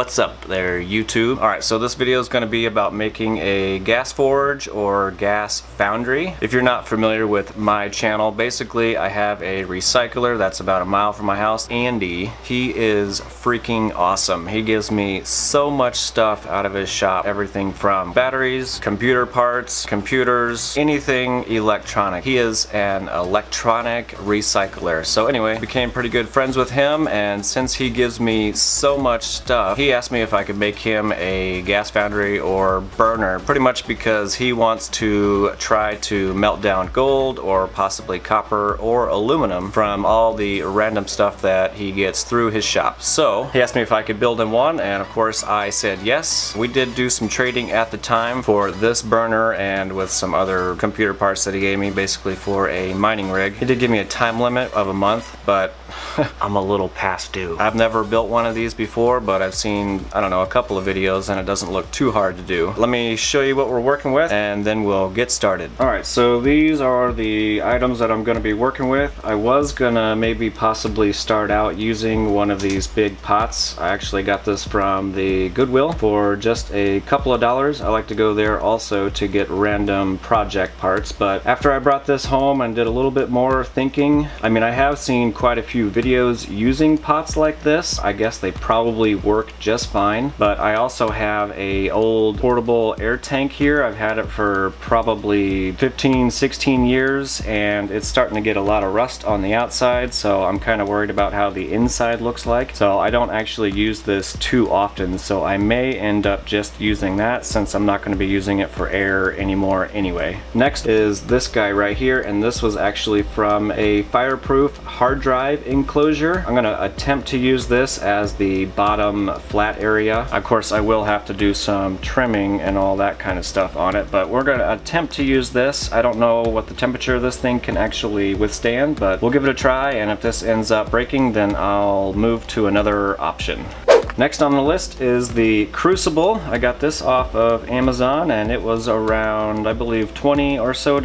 What's up there, YouTube? Alright, so this video is going to be about making a gas forge or gas foundry. If you're not familiar with my channel, basically I have a recycler that's about a mile from my house. Andy, he is freaking awesome. He gives me so much stuff out of his shop. Everything from batteries, computer parts, computers, anything electronic. He is an electronic recycler. So anyway, became pretty good friends with him, and since he gives me so much stuff, he asked me if I could make him a gas foundry or burner, pretty much because he wants to try to melt down gold or possibly copper or aluminum from all the random stuff that he gets through his shop. So he asked me if I could build him one, and of course I said yes. We did do some trading at the time for this burner and with some other computer parts that he gave me, basically for a mining rig. He did give me a time limit of a month, but I'm a little past due. I've never built one of these before, but I've seen, I don't know, a couple of videos and it doesn't look too hard to do. Let me show you what we're working with and then we'll get started. Alright, so these are the items that I'm going to be working with. I was gonna maybe possibly start out using one of these big pots. I actually got this from the Goodwill for just a couple of dollars. I like to go there also to get random project parts, but after I brought this home and did a little bit more thinking, I mean, I have seen quite a few videos using pots like this. I guess they probably work just fine, but I also have a old portable air tank here. I've had it for probably 15-16 years and it's starting to get a lot of rust on the outside, so I'm kind of worried about how the inside looks like. So I don't actually use this too often, so I may end up just using that since I'm not going to be using it for air anymore anyway. Next is this guy right here, and this was actually from a fireproof hard drive enclosure. I'm going to attempt to use this as the bottom flat area. Of course, I will have to do some trimming and all that kind of stuff on it, but we're going to attempt to use this. I don't know what the temperature this thing can actually withstand, but we'll give it a try, and if this ends up breaking, then I'll move to another option. Next on the list is the Crucible. I got this off of Amazon and it was around, I believe, $20 or so.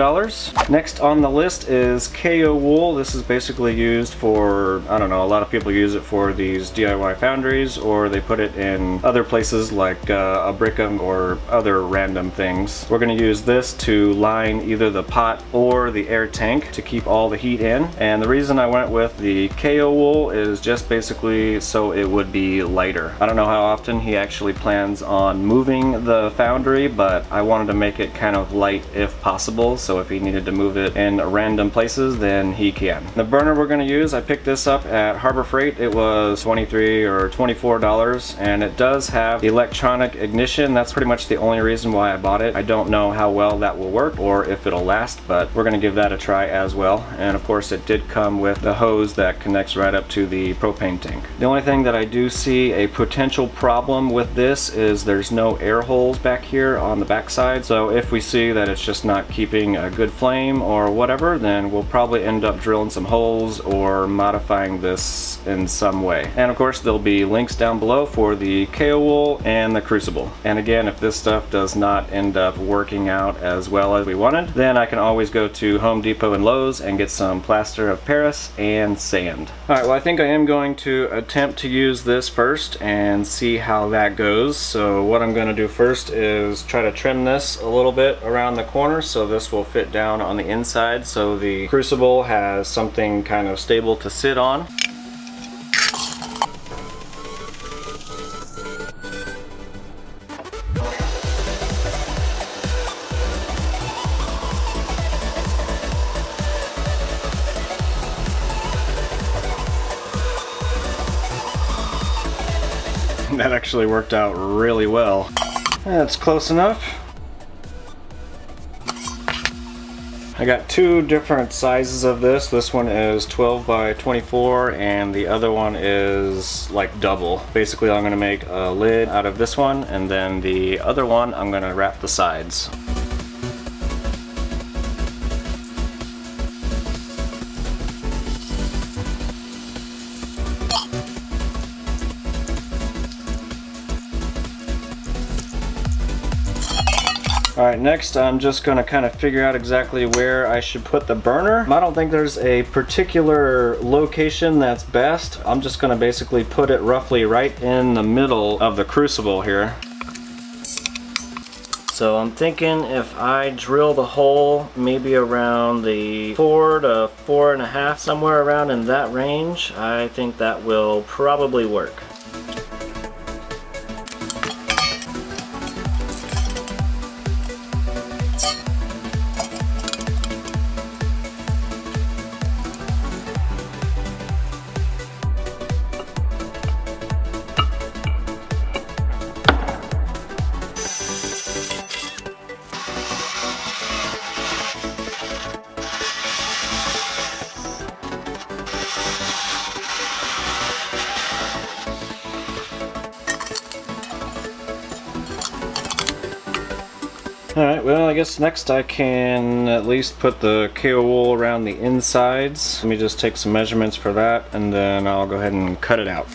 Next on the list is Kaowool. This is basically used for, I don't know, a lot of people use it for these DIY foundries, or they put it in other places like a brickam or other random things. We're going to use this to line either the pot or the air tank to keep all the heat in, and the reason I went with the Kaowool is just basically so it would be lighter. I don't know how often he actually plans on moving the foundry, but I wanted to make it kind of light if possible, so if he needed to move it in random places, then he can. The burner we're going to use, I picked this up at Harbor Freight. It was $23 or $24, and it does have electronic ignition. That's pretty much the only reason why I bought it. I don't know how well that will work or if it'll last, but we're going to give that a try as well. And of course it did come with the hose that connects right up to the propane tank. The only thing that I do see a potential problem with this is there's no air holes back here on the back side, so if we see that it's just not keeping a good flame or whatever, then we'll probably end up drilling some holes or modifying this in some way. And of course there'll be links down below for the Kaowool and the Crucible. And again, if this stuff does not end up working out as well as we wanted, then I can always go to Home Depot and Lowe's and get some plaster of Paris and sand. Alright, well, I think I am going to attempt to use this first and see how that goes. So what I'm going to do first is try to trim this a little bit around the corner so this will fit down on the inside, so the Crucible has something kind of stable to sit on. That actually worked out really well. That's close enough. I got two different sizes of this. This one is 12 by 24 and the other one is like double. Basically I'm going to make a lid out of this one, and then the other one I'm going to wrap the sides. Alright, next I'm just going to kind of figure out exactly where I should put the burner. I don't think there's a particular location that's best. I'm just going to basically put it roughly right in the middle of the crucible here. So I'm thinking if I drill the hole maybe around the 4 to 4.5, somewhere around in that range, I think that will probably work. Alright, well I guess next I can at least put the Kaowool around the insides. Let me just take some measurements for that and then I'll go ahead and cut it out.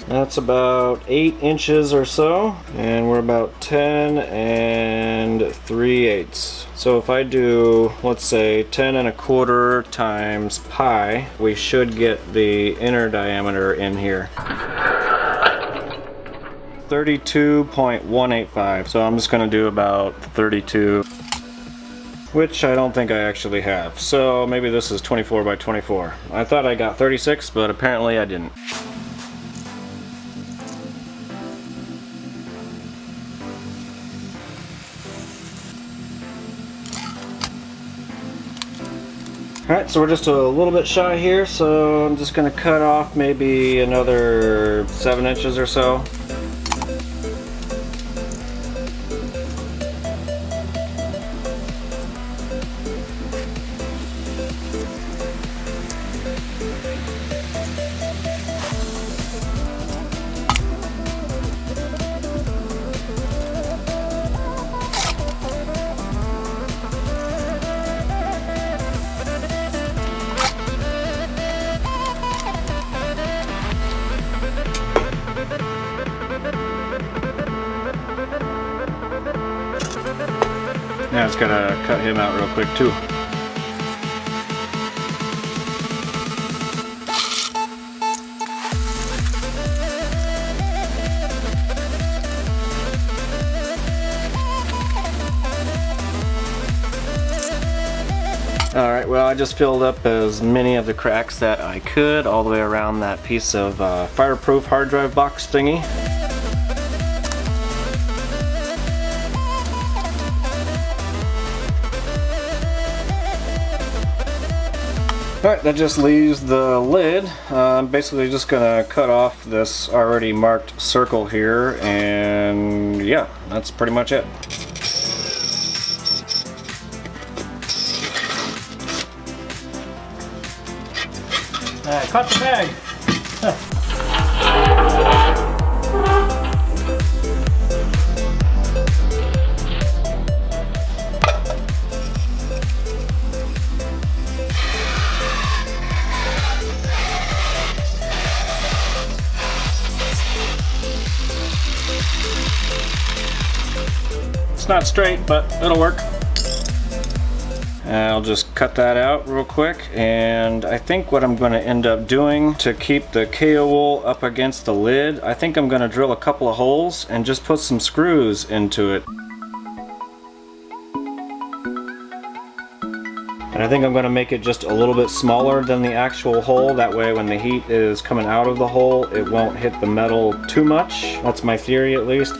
That's about 8 inches or so, and we're about 10 3/8. So if I do, let's say 10 1/4 times pi, we should get the inner diameter in here. 32.185. So I'm just going to do about 32, which I don't think I actually have. So maybe this is 24 by 24. I thought I got 36, but apparently I didn't. Alright, so we're just a little bit shy here, so I'm just going to cut off maybe another 7 inches or so. Now it's gotta cut him out real quick too. Alright, well I just filled up as many of the cracks that I could all the way around that piece of fireproof hard drive box thingy. Alright, that just leaves the lid. I'm basically just gonna cut off this already marked circle here, and yeah, that's pretty much it. Cut the bag! It's not straight, but it'll work. I'll just cut that out real quick, and I think what I'm going to end up doing to keep the Kaowool up against the lid, I think I'm going to drill a couple of holes and just put some screws into it. And I think I'm going to make it just a little bit smaller than the actual hole, that way when the heat is coming out of the hole it won't hit the metal too much. That's my theory at least.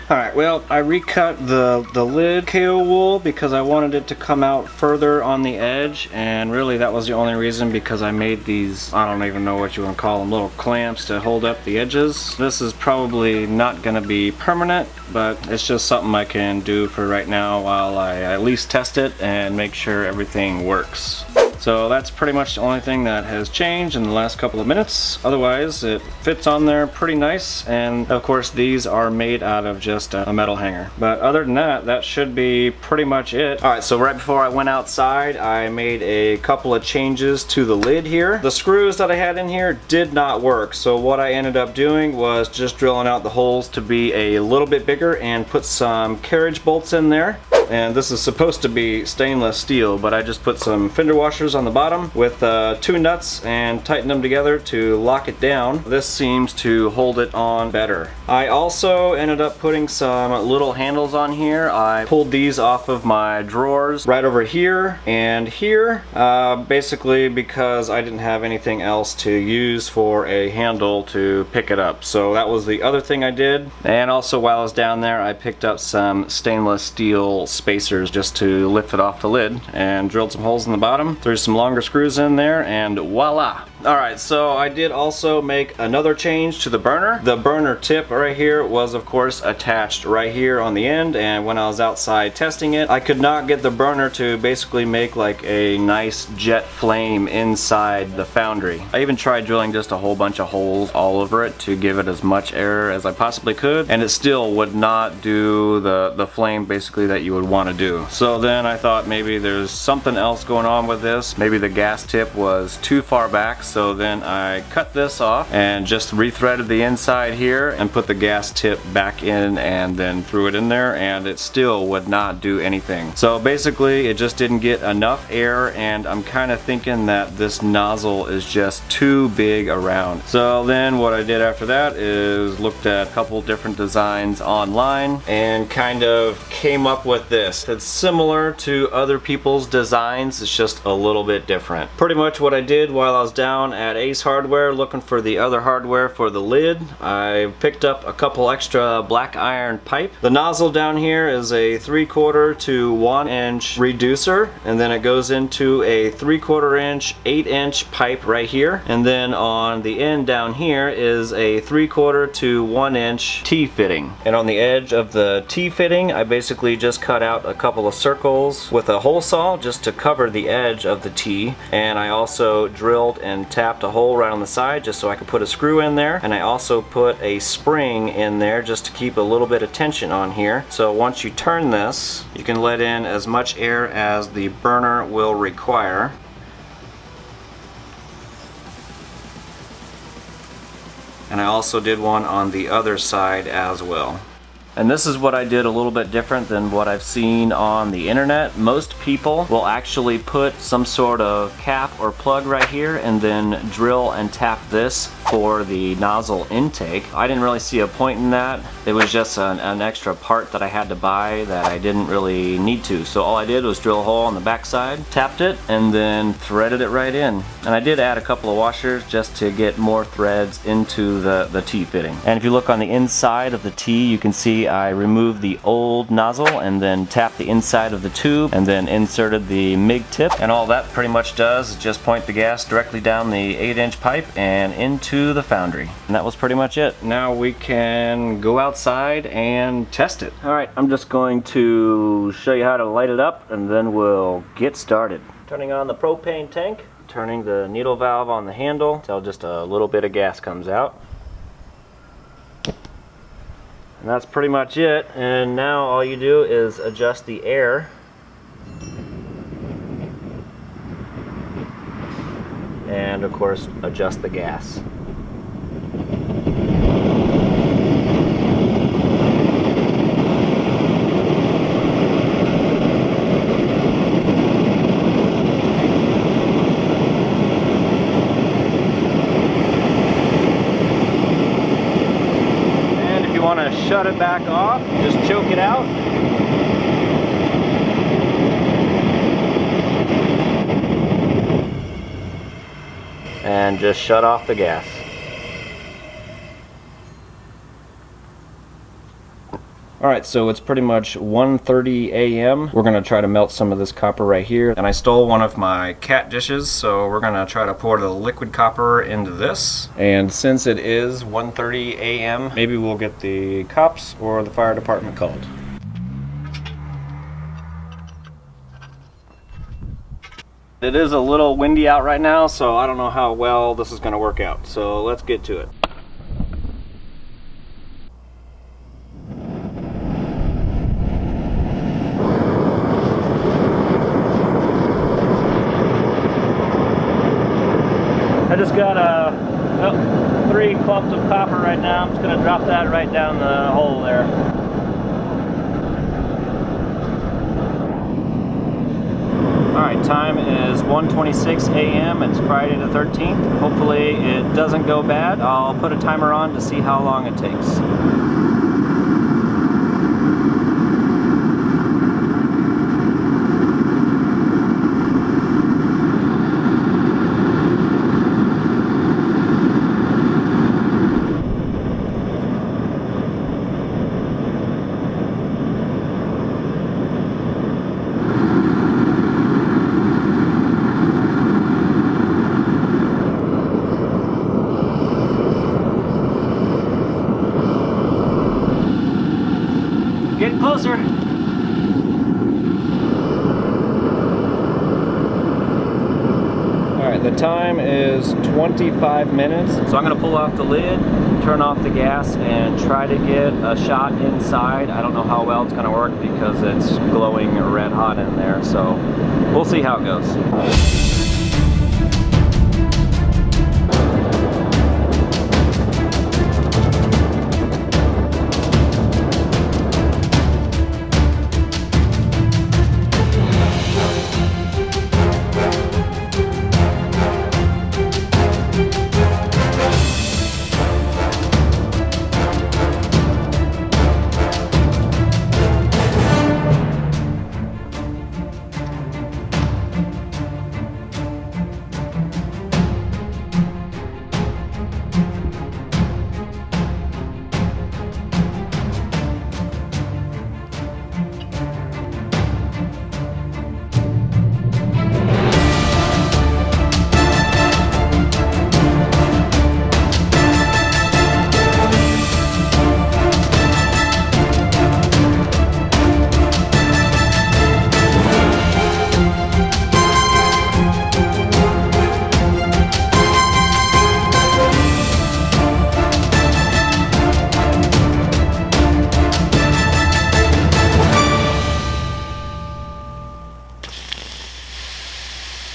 Alright, well, I recut the lid Kaowool because I wanted it to come out further on the edge, and really that was the only reason, because I made these, I don't even know what you want to call them, little clamps to hold up the edges. This is probably not going to be permanent, but it's just something I can do for right now while I at least test it and make sure everything works. So that's pretty much the only thing that has changed in the last couple of minutes. Otherwise, it fits on there pretty nice, and of course these are made out of just a metal hanger. But other than that, that should be pretty much it. Alright, so right before I went outside, I made a couple of changes to the lid here. The screws that I had in here did not work, so what I ended up doing was just drilling out the holes to be a little bit bigger and put some carriage bolts in there. And this is supposed to be stainless steel, but I just put some fender washers on the bottom with 2 nuts and tightened them together to lock it down. This seems to hold it on better. I also ended up putting some little handles on here. I pulled these off of my drawers right over here and here, basically because I didn't have anything else to use for a handle to pick it up. So that was the other thing I did. And also while I was down there, I picked up some stainless steel spacers just to lift it off the lid and drilled some holes in the bottom, threw some longer screws in there, and voila. Alright, so I did also make another change to the burner. The burner tip right here was of course attached right here on the end, and when I was outside testing it, I could not get the burner to basically make like a nice jet flame inside the Foundry. I even tried drilling just a whole bunch of holes all over it to give it as much air as I possibly could, and it still would not do the flame basically that you would want to do. So then I thought maybe there's something else going on with this. Maybe the gas tip was too far back, so then I cut this off and just rethreaded the inside here and put the gas tip back in and then threw it in there, and it still would not do anything. So basically it just didn't get enough air, and I'm kind of thinking that this nozzle is just too big around. So then what I did after that is looked at a couple different designs online and kind of came up with this. It's similar to other people's designs, it's just a little bit different. Pretty much what I did while I was down at Ace Hardware looking for the other hardware for the lid, I picked up a couple extra black iron pipe. The nozzle down here is a 3/4 to 1 inch reducer, and then it goes into a 3/4 inch 8-inch pipe right here, and then on the end down here is a 3/4 to 1 inch T-fitting. And on the edge of the T-fitting I basically just cut out a couple of circles with a hole saw just to cover the edge of the T, and I also drilled and tapped a hole right on the side just so I could put a screw in there, and I also put a spring in there just to keep a little bit of tension on here. So once you turn this, you can let in as much air as the burner will require. And I also did one on the other side as well. And this is what I did a little bit different than what I've seen on the internet. Most people will actually put some sort of cap or plug right here and then drill and tap this for the nozzle intake. I didn't really see a point in that. It was just an extra part that I had to buy that I didn't really need to. So all I did was drill a hole on the back side, tapped it, and then threaded it right in. And I did add a couple of washers just to get more threads into the T-fitting. And if you look on the inside of the T, you can see I removed the old nozzle and then tapped the inside of the tube and then inserted the MIG tip. And all that pretty much does is just point the gas directly down the 8-inch pipe and into the Foundry. And that was pretty much it. Now we can go outside and test it. Alright, I'm just going to show you how to light it up and then we'll get started. Turning on the propane tank, turning the needle valve on the handle until just a little bit of gas comes out. And that's pretty much it. And now all you do is adjust the air. And of course, adjust the gas. Shut it back off, just choke it out. And just shut off the gas. Alright, so it's pretty much 1:30 a.m. We're going to try to melt some of this copper right here. And I stole one of my cat dishes, so we're going to try to pour the liquid copper into this. And since it is 1:30 a.m., maybe we'll get the cops or the fire department called. It is a little windy out right now, so I don't know how well this is going to work out. So let's get to it. I just got 3 clumps of copper right now. I'm just going to drop that right down the hole there. Alright, time is 1:26 a.m. It's Friday the 13th. Hopefully it doesn't go bad. I'll put a timer on to see how long it takes. Getting closer. Alright, the time is 25 minutes. So I'm going to pull off the lid, turn off the gas, and try to get a shot inside. I don't know how well it's going to work because it's glowing red hot in there. So we'll see how it goes.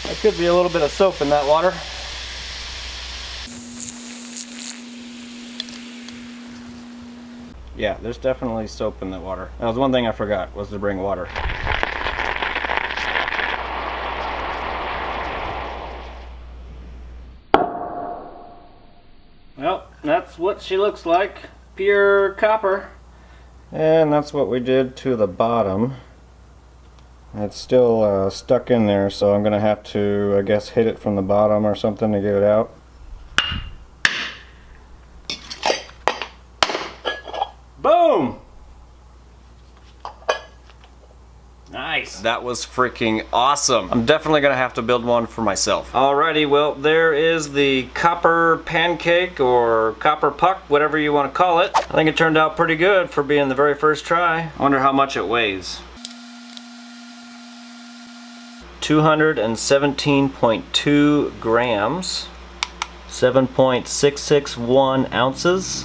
There could be a little bit of soap in that water. Yeah, there's definitely soap in that water. That was one thing I forgot, was to bring water. Well, that's what she looks like. Pure copper. And that's what we did to the bottom. It's still stuck in there, so I'm gonna have to, I guess, hit it from the bottom or something to get it out. Boom! Nice. That was freaking awesome. I'm definitely gonna have to build one for myself. Alrighty, well, there is the copper pancake or copper puck, whatever you want to call it. I think it turned out pretty good for being the very first try. I wonder how much it weighs. 217.2 grams, 7.661 ounces.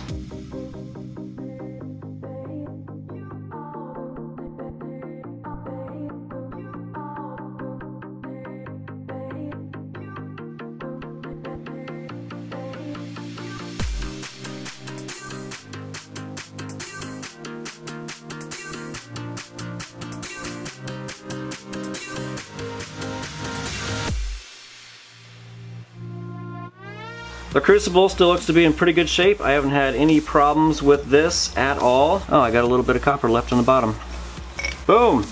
The Crucible still looks to be in pretty good shape. I haven't had any problems with this at all. Oh, I got a little bit of copper left on the bottom. Boom!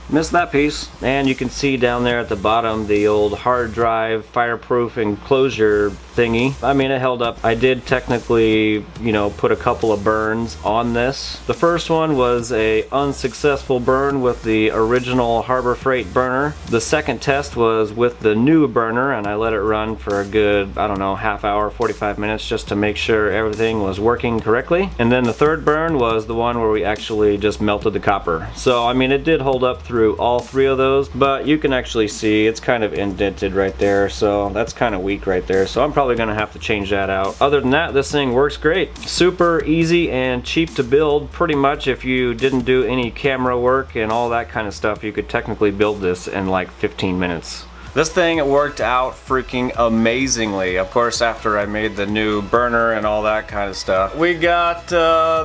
Missed that piece. And you can see down there at the bottom the old hard drive fireproof enclosure thingy. I mean, it held up. I did technically, you know, put a couple of burns on this. The first one was a unsuccessful burn with the original Harbor Freight burner. The second test was with the new burner, and I let it run for a good, I don't know, half hour, 45 minutes just to make sure everything was working correctly. And then the third burn was the one where we actually just melted the copper. So, I mean, it did hold up through through all 3 of those, but you can actually see it's kind of indented right there, so that's kind of weak right there, so I'm probably gonna have to change that out. Other than that, this thing works great. Super easy and cheap to build. Pretty much if you didn't do any camera work and all that kind of stuff, you could technically build this in like 15 minutes. This thing worked out freaking amazingly. Of course, after I made the new burner and all that kind of stuff. We got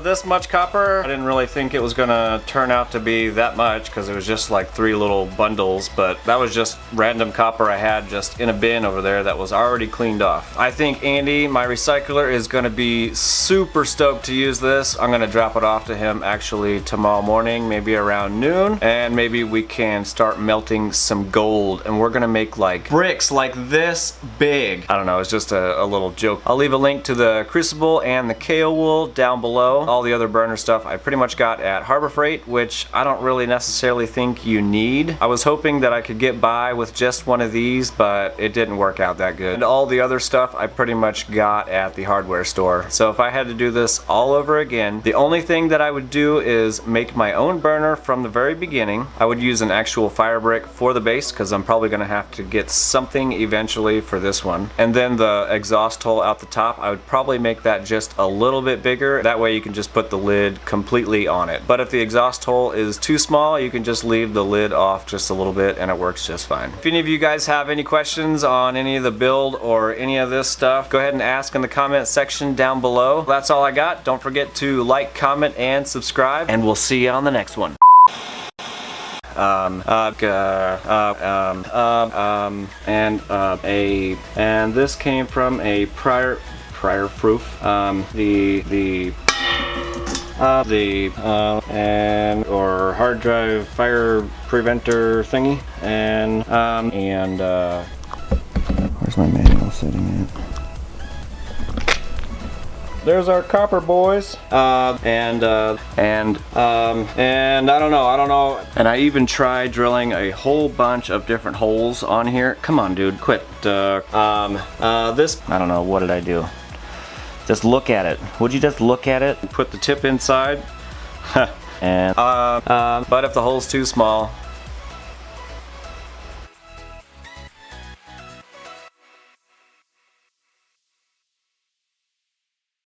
this much copper. I didn't really think it was gonna turn out to be that much because it was just like 3 little bundles, but that was just random copper I had just in a bin over there that was already cleaned off. I think Andy, my recycler, is gonna be super stoked to use this. I'm gonna drop it off to him actually tomorrow morning, maybe around noon, and maybe we can start melting some gold, and we're gonna make like bricks like this big. I don't know, it's just a little joke. I'll leave a link to the Crucible and the Kaowool down below. All the other burner stuff I pretty much got at Harbor Freight, which I don't really necessarily think you need. I was hoping that I could get by with just one of these, but it didn't work out that good. And all the other stuff I pretty much got at the hardware store. So if I had to do this all over again, the only thing that I would do is make my own burner from the very beginning. I would use an actual fire brick for the base because I'm probably gonna have to get something eventually for this one. And then the exhaust hole out the top, I would probably make that just a little bit bigger. That way you can just put the lid completely on it. But if the exhaust hole is too small, you can just leave the lid off just a little bit and it works just fine. If any of you guys have any questions on any of the build or any of this stuff, go ahead and ask in the comment section down below. That's all I got. Don't forget to like, comment, and subscribe, and we'll see you on the next one. And this came from a prior proof. Or hard drive fire preventer thingy, and where's my manual sitting at? There's our copper, boys. And I don't know. And I even tried drilling a whole bunch of different holes on here. Come on, dude, quit. This, I don't know, what did I do? Just look at it. Would you just look at it? Put the tip inside. And but if the hole's too small,